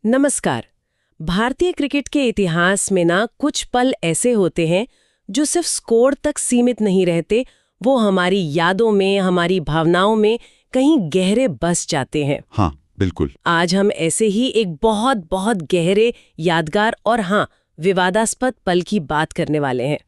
नमस्कार। भारतीय क्रिकेट के इतिहास में ना कुछ पल ऐसे होते हैं जो सिर्फ स्कोर तक सीमित नहीं रहते, वो हमारी यादों में, हमारी भावनाओं में कहीं गहरे बस जाते हैं। हाँ, बिल्कुल। आज हम ऐसे ही एक बहुत बहुत गहरे, यादगार और विवादास्पद पल की बात करने वाले हैं।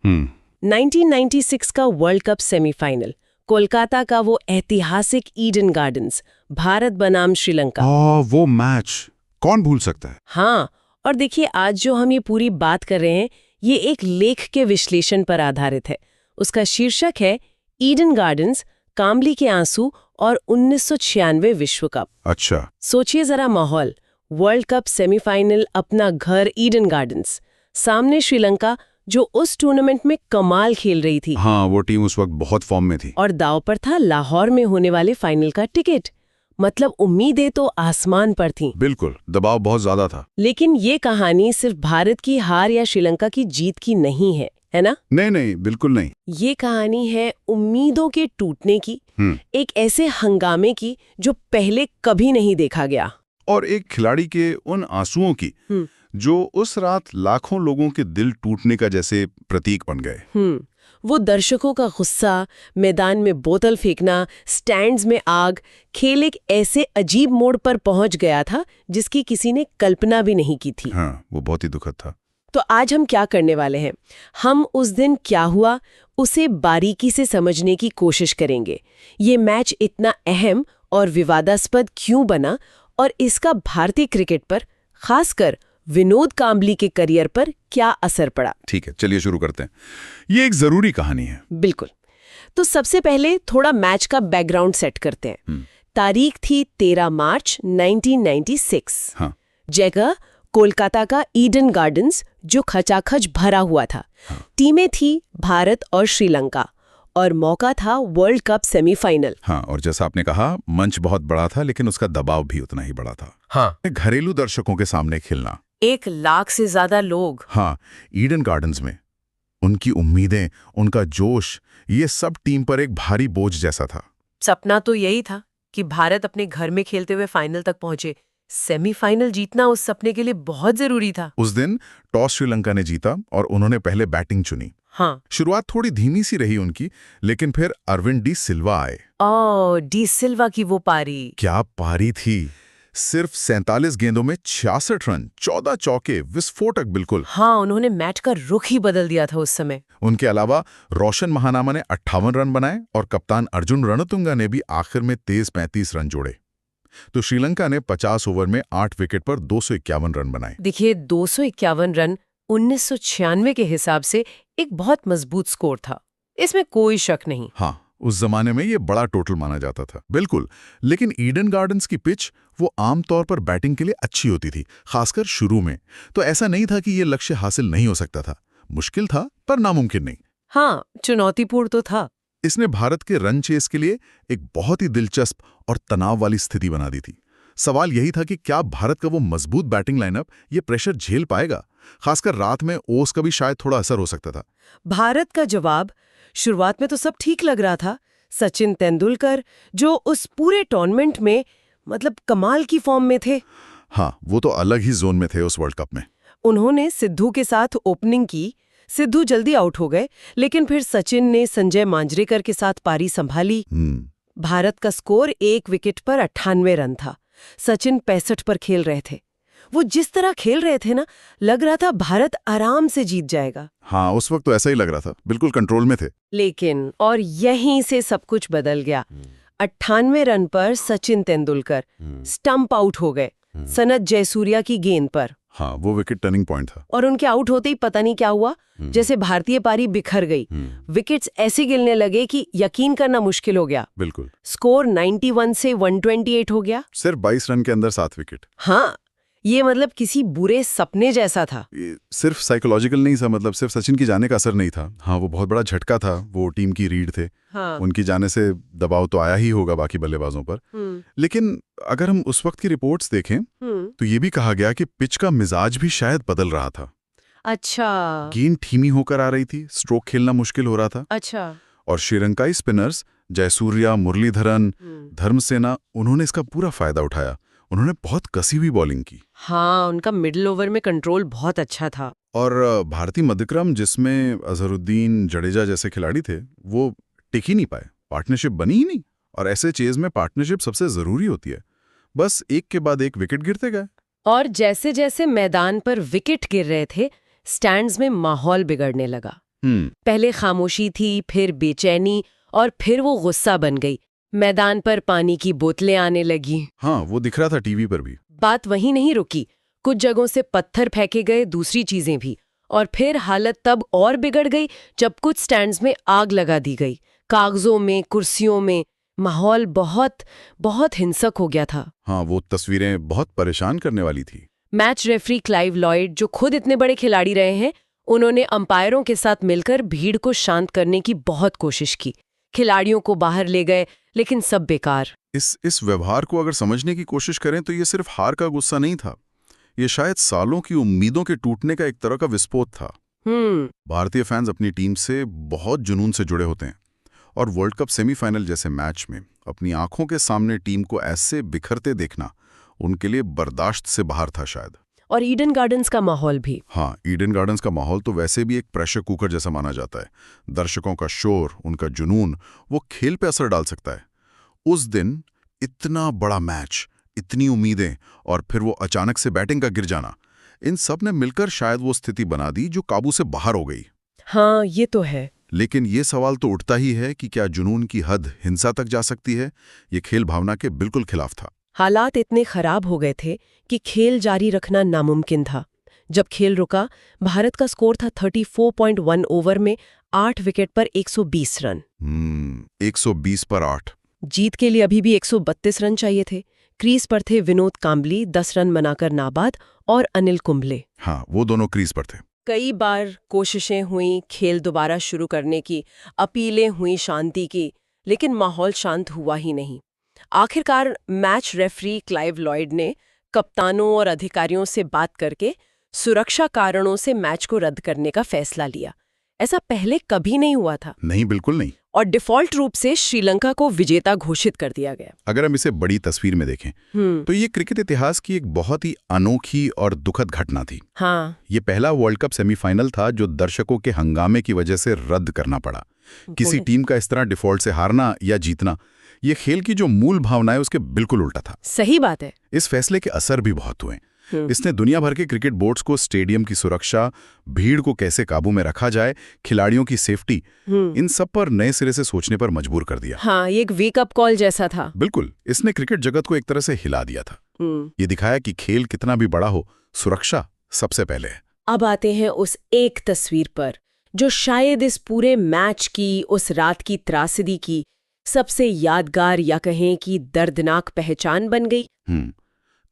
1996 का वर्ल्ड कप सेमीफाइनल, कोलकाता का वो ऐतिहासिक ईडन गार्डन्स, भारत बनाम श्रीलंका। वो मैच कौन भूल सकता है। हाँ, और देखिए आज जो हम ये पूरी बात कर रहे हैं ये एक लेख के विश्लेषण पर आधारित है। उसका शीर्षक है ईडन गार्डन्स, कामली के आंसू और 1996 विश्व कप। अच्छा। सोचिए जरा माहौल, वर्ल्ड कप सेमीफाइनल, अपना घर ईडन गार्डन्स, सामने श्रीलंका जो उस टूर्नामेंट में कमाल खेल रही थी। हाँ, वो टीम उस वक्त बहुत फॉर्म में थी। और दांव पर था लाहौर में होने वाले फाइनल का टिकट। मतलब उम्मीदें तो आसमान पर थीं। बिल्कुल, दबाव बहुत ज्यादा था। लेकिन ये कहानी सिर्फ भारत की हार या श्रीलंका की जीत की नहीं है ना? नहीं, बिल्कुल नहीं। ये कहानी है उम्मीदों के टूटने की, एक ऐसे हंगामे की जो पहले कभी नहीं देखा गया। और एक खिलाड़ी के उन आंसुओं की जो उस रात लाखों लोगों के दिल टूटने का जैसे प्रतीक बन गए। वो दर्शकों का गुस्सा, मैदान में बोतल फेंकना, स्टैंड्स में आग, खेल एक ऐसे अजीब मोड़ पर पहुंच गया था जिसकी किसी ने कल्पना भी नहीं की थी। हाँ, वो बहुत ही दुखद था। तो आज हम क्या करने वाले हैं? हम उस दिन क्या हुआ उसे बारीकी से समझने की कोशिश करेंगे। ये मैच इतना अहम और विवादास्पद क्यों बना और इसका भारतीय क्रिकेट पर, खासकर विनोद कांबली के करियर पर क्या असर पड़ा। ठीक है, चलिए शुरू करते हैं। ये एक जरूरी कहानी है। बिल्कुल। तो सबसे पहले थोड़ा मैच का बैकग्राउंड सेट करते हैं। तारीख थी 13 मार्च 1996। हाँ। जगह कोलकाता का ईडन गार्डन्स जो खचाखच भरा हुआ था। टीमें थी भारत और श्रीलंका और मौका था वर्ल्ड कप सेमीफाइनल। हाँ, और जैसा आपने कहा मंच बहुत बड़ा था लेकिन उसका दबाव भी उतना ही बड़ा था। हाँ। घरेलू दर्शकों के सामने खेलना, 1 लाख से ज्यादा लोग। हाँ, ईडन गार्डन्स में उनकी उम्मीदें, उनका जोश, ये सब टीम पर एक भारी बोझ जैसा था। सपना तो यही था कि भारत अपने घर में खेलते हुए फाइनल तक पहुंचे। सेमीफाइनल जीतना उस सपने के लिए बहुत जरूरी था। उस दिन टॉस श्रीलंका ने जीता और उन्होंने पहले बैटिंग चुनी। हाँ। शुरुआत थोड़ी धीमी सी रही उनकी, लेकिन फिर अरविंद डी सिल्वा आए। डी सिल्वा की वो पारी, क्या पारी थी! सिर्फ 47 गेंदों में 66 रन, 14 चौके, विस्फोटक बिल्कुल। हाँ, उन्होंने मैच का रुख ही बदल दिया था उस समय। उनके अलावा रोशन महानामा ने 58 रन बनाए और कप्तान अर्जुन रणतुंगा ने भी आखिर में तेज 35 रन जोड़े। तो श्रीलंका ने 50 ओवर में 8 विकेट पर 251 रन बनाए। देखिए, 251 रन 1996 के हिसाब से एक बहुत मजबूत स्कोर था, इसमें कोई शक नहीं। हाँ, उस जमाने में ये बड़ा टोटल माना जाता था। बिल्कुल। लेकिन ईडन गार्डन्स की पिच वो आमतौर पर बैटिंग के लिए अच्छी होती थी, खासकर शुरू में। तो ऐसा नहीं था कि ये लक्ष्य हासिल नहीं हो सकता था। मुश्किल था पर नामुमकिन नहीं। हाँ, चुनौतीपूर्ण तो था। इसने भारत के रन चेस के लिए एक बहुत ही दिलचस्प और तनाव वाली स्थिति बना दी थी। सवाल यही था कि क्या भारत का वो मजबूत बैटिंग लाइनअप ये प्रेशर झेल पाएगा। खासकर रात में ओस का भी शायद थोड़ा असर हो सकता था। भारत का जवाब, शुरुआत में तो सब ठीक लग रहा था। सचिन तेंदुलकर जो उस पूरे टूर्नामेंट में मतलब कमाल की फॉर्म में थे। हाँ, वो तो अलग ही जोन में थे उस वर्ल्ड कप में। उन्होंने सिद्धू के साथ ओपनिंग की। सिद्धू जल्दी आउट हो गए, लेकिन फिर सचिन ने संजय मांजरेकर के साथ पारी संभाली। भारत का स्कोर 1 विकेट पर 98 रन था। सचिन 65 पर खेल रहे थे। वो जिस तरह खेल रहे थे ना, लग रहा था भारत आराम से जीत जाएगा। हाँ, उस वक्त तो ऐसा ही लग रहा था, बिल्कुल कंट्रोल में थे। लेकिन और यहीं से सब कुछ बदल गया। 98 रन पर सचिन तेंदुलकर स्टंप आउट हो गए, सनत जयसूर्या की गेंद पर। हाँ, वो विकेट टर्निंग पॉइंट था। और उनके आउट होते ही पता नहीं क्या हुआ, जैसे भारतीय पारी बिखर गई। विकेट्स ऐसे गिरने लगे कि यकीन करना मुश्किल हो गया। बिल्कुल। स्कोर 91 से 128 हो गया। सिर्फ 22 रन के अंदर 7 विकेट। हाँ, ये मतलब किसी बुरे सपने जैसा था। सिर्फ साइकोलॉजिकल नहीं था, मतलब सिर्फ सचिन की जाने का असर नहीं था। हाँ, वो बहुत बड़ा झटका था। वो टीम की रीढ़ थे। हाँ। उनकी जाने से दबाव तो आया ही होगा बाकी बल्लेबाजों पर। लेकिन अगर हम उस वक्त की रिपोर्ट्स देखें तो ये भी कहा गया कि पिच का मिजाज भी शायद बदल रहा था। अच्छा। गेंद धीमी होकर आ रही थी, स्ट्रोक खेलना मुश्किल हो रहा था। अच्छा। और श्रीलंकाई स्पिनर्स जयसूर्या, मुरलीधरन, धर्मसेना, उन्होंने इसका पूरा फायदा उठाया। उन्होंने बहुत कसी हुई बॉलिंग की। हाँ, उनका मिडिल ओवर में कंट्रोल बहुत अच्छा था। और भारतीय मध्यक्रम जिसमें अजहरुद्दीन जडेजा जैसे खिलाड़ी थे वो टिक ही नहीं पाए, पार्टनरशिप बनी ही नहीं। और ऐसे चेज में पार्टनरशिप सबसे जरूरी होती है। बस एक के बाद एक विकेट गिरते गए। और जैसे जैसे मैदान पर विकेट गिर रहे थे, स्टैंड्स में माहौल बिगड़ने लगा। पहले खामोशी थी, फिर बेचैनी, और फिर वो गुस्सा बन गई। मैदान पर पानी की बोतलें आने लगी। हाँ, वो दिख रहा था टीवी पर भी। बात वहीं नहीं रुकी, कुछ जगहों से पत्थर फेंके गए, दूसरी चीजें भी। और फिर हालत तब और बिगड़ गई जब कुछ स्टैंड्स में आग लगा दी गई, कागजों में, कुर्सियों में। माहौल बहुत बहुत हिंसक हो गया था। हाँ, वो तस्वीरें बहुत परेशान करने वाली थी। मैच रेफरी क्लाइव लॉयड, जो खुद इतने बड़े खिलाड़ी रहे हैं, उन्होंने अंपायरों के साथ मिलकर भीड़ को शांत करने की बहुत कोशिश की। खिलाड़ियों को बाहर ले गए, लेकिन सब बेकार। इस व्यवहार को अगर समझने की कोशिश करें तो ये सिर्फ हार का गुस्सा नहीं था, ये शायद सालों की उम्मीदों के टूटने का एक तरह का विस्फोट था। भारतीय फैंस अपनी टीम से बहुत जुनून से जुड़े होते हैं, और वर्ल्ड कप सेमीफाइनल जैसे मैच में अपनी आंखों के सामने टीम को ऐसे बिखरते देखना उनके लिए बर्दाश्त से बाहर था शायद। और ईडन गार्डन्स का माहौल भी। हाँ, ईडन गार्डन्स का माहौल तो वैसे भी एक प्रेशर कुकर जैसा माना जाता है। दर्शकों का शोर, उनका जुनून, वो खेल पे असर डाल सकता है। उस दिन इतना बड़ा मैच, इतनी उम्मीदें, और फिर वो अचानक से बैटिंग का गिर जाना, इन सब ने मिलकर शायद वो स्थिति बना दी जो काबू से बाहर हो गई। हाँ, ये तो है। लेकिन ये सवाल तो उठता ही है कि क्या जुनून की हद हिंसा तक जा सकती है? ये खेल भावना के बिल्कुल खिलाफ था। हालात इतने खराब हो गए थे कि खेल जारी रखना नामुमकिन था। जब खेल रुका, भारत का स्कोर था 34.1 ओवर में 8 विकेट पर 120 रन। 120 पर 8। जीत के लिए अभी भी 132 रन चाहिए थे। क्रीज पर थे विनोद कांबली 10 रन बनाकर नाबाद, और अनिल कुंबले। हाँ, वो दोनों क्रीज पर थे। कई बार कोशिशें हुई खेल दोबारा शुरू करने की, अपीलें हुई शांति की, लेकिन माहौल शांत हुआ ही नहीं। आखिरकार मैच रेफरी क्लाइव लॉयड ने कप्तानों और अधिकारियों से बात करके सुरक्षा कारणों से मैच को रद्द करने का फैसला लिया। ऐसा पहले कभी नहीं हुआ था। नहीं, बिल्कुल नहीं। और डिफॉल्ट रूप से श्रीलंका को विजेता घोषित कर दिया गया। अगर हम इसे बड़ी तस्वीर में देखें तो ये क्रिकेट इतिहास की एक बहुत ही अनोखी और दुखद घटना थी। हाँ, ये पहला वर्ल्ड कप सेमीफाइनल था जो दर्शकों के हंगामे की वजह से रद्द करना पड़ा। किसी टीम का इस तरह डिफॉल्ट से हारना या जीतना, ये खेल की जो मूल भावना है उसके बिल्कुल उल्टा था। सही बात है। इस फैसले के असर भी बहुत हुए। इसने दुनिया भर के क्रिकेट बोर्ड्स को स्टेडियम की सुरक्षा, भीड़ को कैसे काबू में रखा जाए, खिलाड़ियों की सेफ्टी, इन सब पर नए सिरे से सोचने पर मजबूर कर दिया। हाँ, ये एक वेक अप कॉल जैसा था। बिल्कुल, इसने क्रिकेट जगत को एक तरह से हिला दिया था। ये दिखाया कि खेल कितना भी बड़ा हो, सुरक्षा सबसे पहले है। अब आते हैं उस एक तस्वीर पर जो शायद इस पूरे मैच की, उस रात की त्रासदी की सबसे यादगार या कहें कि दर्दनाक पहचान बन गई।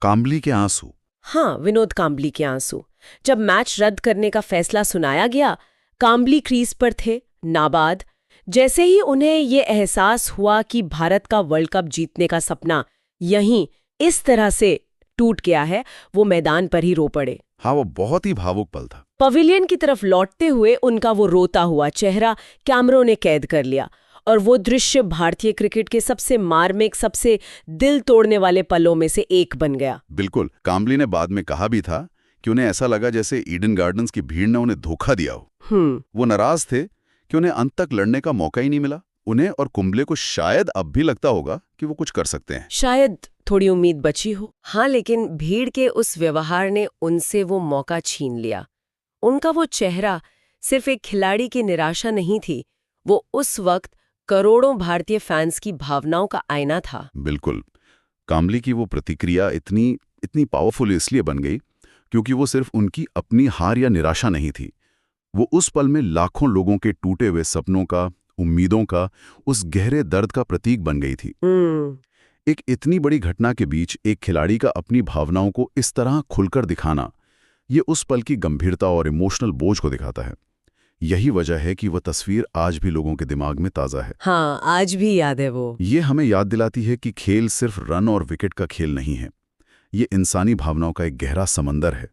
कांबली के आंसू। हाँ, विनोद कांबली के आंसू। जब मैच रद्द करने का फैसला सुनाया गया, कांबली क्रीज पर थे, नाबाद। जैसे ही उन्हें ये एहसास हुआ कि भारत का वर्ल्ड कप जीतने का सपना यहीं इस तरह से टूट गया है, वो मैदान पर ही रो पड़े। हाँ, वो बहुत ही भावुक पल था। पवेलियन की तरफ लौटते हुए उनका वो रोता हुआ चेहरा कैमरों ने कैद कर लिया, और वो दृश्य भारतीय क्रिकेट के सबसे मार्मिक, सबसे दिल तोड़ने वाले पलों में से एक बन गया। बिल्कुल। कांबली ने बाद में कहा भी था कि उन्हें ऐसा लगा जैसे ईडन गार्डन्स की भीड़ ने उन्हें धोखा दिया हो। वो नाराज थे कि उन्हें अंत तक लड़ने का मौका ही नहीं मिला। उन्हें और कुंबले को शायद अब भी लगता होगा कि वो कुछ कर सकते हैं। शायद थोड़ी उम्मीद बची हो। हाँ, लेकिन भीड़ के उस व्यवहार ने उनसे वो मौका छीन लिया। उनका वो चेहरा सिर्फ एक खिलाड़ी की निराशा नहीं थी, वो उस वक्त करोड़ों भारतीय फैंस की भावनाओं का आईना था। बिल्कुल। कांबली की वो प्रतिक्रिया इतनी पावरफुल इसलिए बन गई क्योंकि वो सिर्फ उनकी अपनी हार या निराशा नहीं थी। वो उस पल में लाखों लोगों के टूटे हुए सपनों का, उम्मीदों का, उस गहरे दर्द का प्रतीक बन गई थी। एक इतनी बड़ी घटना के बीच एक खिलाड़ी का अपनी भावनाओं को इस तरह खुलकर दिखाना, ये उस पल की गंभीरता और इमोशनल बोझ को दिखाता है। यही वजह है कि वह तस्वीर आज भी लोगों के दिमाग में ताज़ा है। हाँ, आज भी याद है वो। ये हमें याद दिलाती है कि खेल सिर्फ रन और विकेट का खेल नहीं है। ये इंसानी भावनाओं का एक गहरा समंदर है।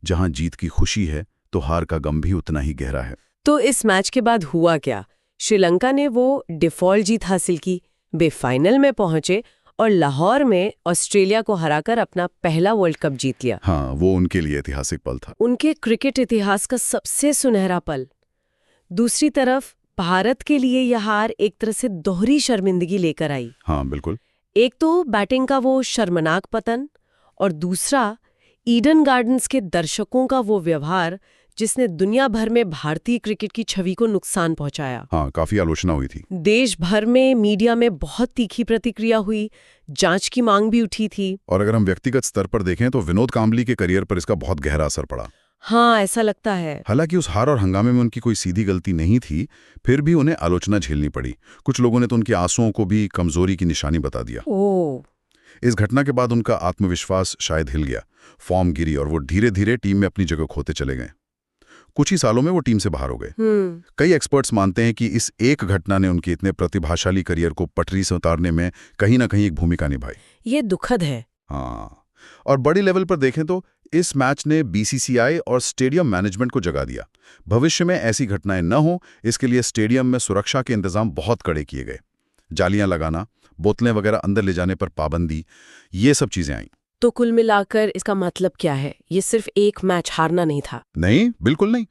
जहां जीत की खुशी है तो हार का गम भी उतना ही गहरा है। तो इस मैच के बाद हुआ क्या? श्रीलंका ने वो डिफॉल्ट जीत हासिल की, वे फाइनल में पहुंचे और लाहौर में ऑस्ट्रेलिया को हराकर अपना पहला वर्ल्ड कप जीत लिया। हाँ, वो उनके लिए ऐतिहासिक पल था। उनके क्रिकेट इतिहास का सबसे सुनहरा पल। दूसरी तरफ भारत के लिए यह हार एक तरह से दोहरी शर्मिंदगी लेकर आई। हाँ, बिल्कुल। एक तो बैटिंग का वो शर्मनाक पतन, और दूसरा ईडन गार्डन्स के दर्शकों का वो व्यवहार जिसने दुनिया भर में भारतीय क्रिकेट की छवि को नुकसान पहुंचाया। हाँ, काफी आलोचना हुई थी। देश भर में मीडिया में बहुत तीखी प्रतिक्रिया हुई, जांच की मांग भी उठी थी। और अगर हम व्यक्तिगत स्तर पर देखें तो विनोद कांबली के करियर पर इसका बहुत गहरा असर पड़ा। हाँ, ऐसा लगता है। हालांकि उस हार और हंगामे में उनकी कोई सीधी गलती नहीं थी, फिर भी उन्हें आलोचना झेलनी पड़ी। कुछ लोगों ने तो उनके आंसुओं को भी कमजोरी की निशानी बता दिया। ओह। इस घटना के बाद उनका आत्मविश्वास शायद हिल गया, फॉर्म गिरी और वो धीरे धीरे टीम में अपनी जगह खोते चले गए। कुछ ही सालों में वो टीम से बाहर हो गए। कई एक्सपर्ट्स मानते हैं कि इस एक घटना ने उनके इतने प्रतिभाशाली करियर को पटरी से उतारने में कहीं ना कहीं एक भूमिका निभाई। ये दुखद है। हाँ, और बड़ी लेवल पर देखें तो इस मैच ने बीसीसीआई और स्टेडियम मैनेजमेंट को जगा दिया। भविष्य में ऐसी घटनाएं न हो, इसके लिए स्टेडियम में सुरक्षा के इंतजाम बहुत कड़े किए गए। जालियां लगाना, बोतलें वगैरह अंदर ले जाने पर पाबंदी, ये सब चीजें आईं। तो कुल मिलाकर इसका मतलब क्या है? ये सिर्फ एक मैच हारना नहीं था। नहीं, बिल्कुल नहीं।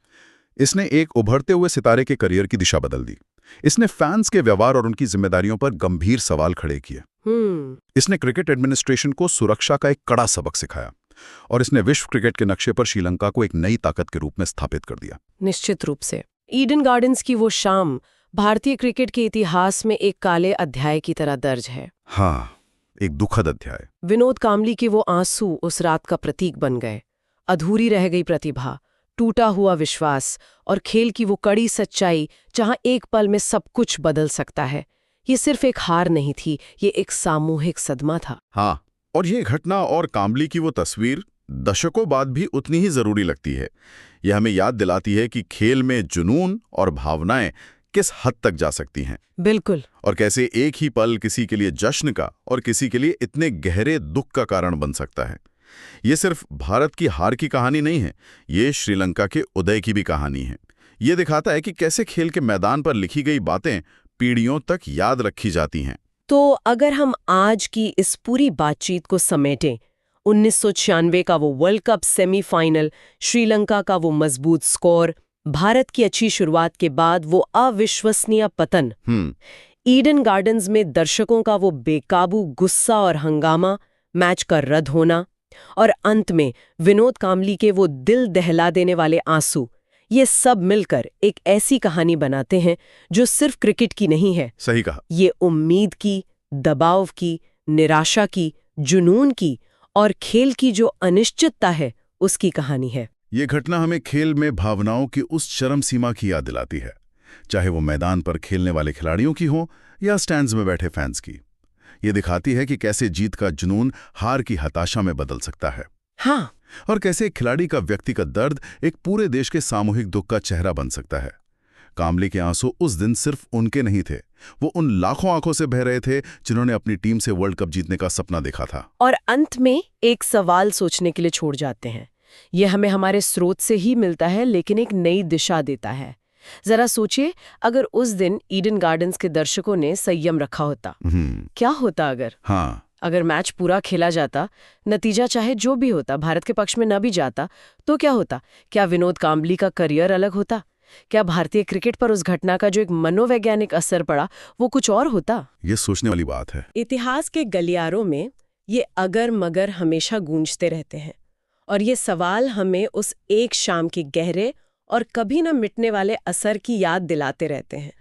इसने एक उभरते हुए सितारे के करियर की दिशा बदल दी। इसने फैंस के व्यवहार और उनकी जिम्मेदारियों पर गंभीर सवाल खड़े किए। इसने क्रिकेट एडमिनिस्ट्रेशन को सुरक्षा का एक कड़ा सबक सिखाया, और इसने विश्व क्रिकेट के नक्शे पर श्रीलंका को एक नई ताकत के रूप में स्थापित कर दिया। निश्चित रूप से ईडन गार्डन्स की वो शाम भारतीय क्रिकेट के इतिहास में एक काले अध्याय की तरह दर्ज है। हाँ, एक दुखद अध्याय। विनोद कांबली के वो आंसू उस रात का प्रतीक बन गए। अधूरी रह गई प्रतिभा, टूटा हुआ विश्वास और खेल की वो कड़ी सच्चाई जहां एक पल में सब कुछ बदल सकता है। ये सिर्फ एक हार नहीं थी, ये एक सामूहिक सदमा था। हाँ, और ये घटना और कांबली की वो तस्वीर दशकों बाद भी उतनी ही जरूरी लगती है। यह हमें याद दिलाती है कि खेल में जुनून और भावनाएं किस हद तक जा सकती हैं। बिल्कुल। और कैसे एक ही पल किसी के लिए जश्न का और किसी के लिए इतने गहरे दुख का कारण बन सकता है। ये सिर्फ भारत की हार की कहानी नहीं है, ये श्रीलंका के उदय की भी कहानी है। ये दिखाता है कि कैसे खेल के मैदान पर लिखी गई बातें पीढ़ियों तक याद रखी जाती हैं। तो अगर हम आज की इस पूरी बातचीत को समेटें, 1996 का वो वर्ल्ड कप सेमीफाइनल, श्रीलंका का वो मजबूत स्कोर, भारत की अच्छी शुरुआत के बाद वो अविश्वसनीय पतन, ईडन गार्डन्स में दर्शकों का वो बेकाबू गुस्सा और हंगामा, मैच का रद्द होना, और अंत में विनोद कांबली के वो दिल दहला देने वाले आंसू, ये सब मिलकर एक ऐसी कहानी बनाते हैं जो सिर्फ क्रिकेट की नहीं है। सही कहा। ये उम्मीद की, दबाव की, निराशा की, जुनून की और खेल की जो अनिश्चितता है उसकी कहानी है। ये घटना हमें खेल में भावनाओं की उस चरम सीमा की याद दिलाती है, चाहे वो मैदान पर खेलने वाले खिलाड़ियों की हो या स्टैंड्स में बैठे फैंस की। ये दिखाती है कि कैसे जीत का जुनून हार की हताशा में बदल सकता है। हाँ, और कैसे एक खिलाड़ी का व्यक्तिगत दर्द एक पूरे देश के सामूहिक दुख का चेहरा बन सकता है। कांबली के आंसू उस दिन सिर्फ उनके नहीं थे, वो उन लाखों आंखों से बह रहे थे जिन्होंने अपनी टीम से वर्ल्ड कप जीतने का सपना देखा था। और अंत में एक सवाल सोचने के लिए छोड़ जाते हैं। ये हमें हमारे स्रोत से ही मिलता है, लेकिन एक नई दिशा देता है। जरा सोचिए, अगर उस दिन ईडन गार्डन्स के दर्शकों ने संयम रखा होता, क्या होता? अगर मैच पूरा खेला जाता, नतीजा चाहे जो भी होता भारत के पक्ष में न भी जाता, तो क्या होता? क्या विनोद कांबली का करियर अलग होता? क्या भारतीय क्रिकेट पर उस घटना का जो एक मनोवैज्ञानिक असर पड़ा वो कुछ और होता? ये सोचने वाली बात है। इतिहास के गलियारों में ये अगर मगर हमेशा गूंजते रहते हैं, और ये सवाल हमें उस एक शाम के गहरे और कभी न मिटने वाले असर की याद दिलाते रहते हैं।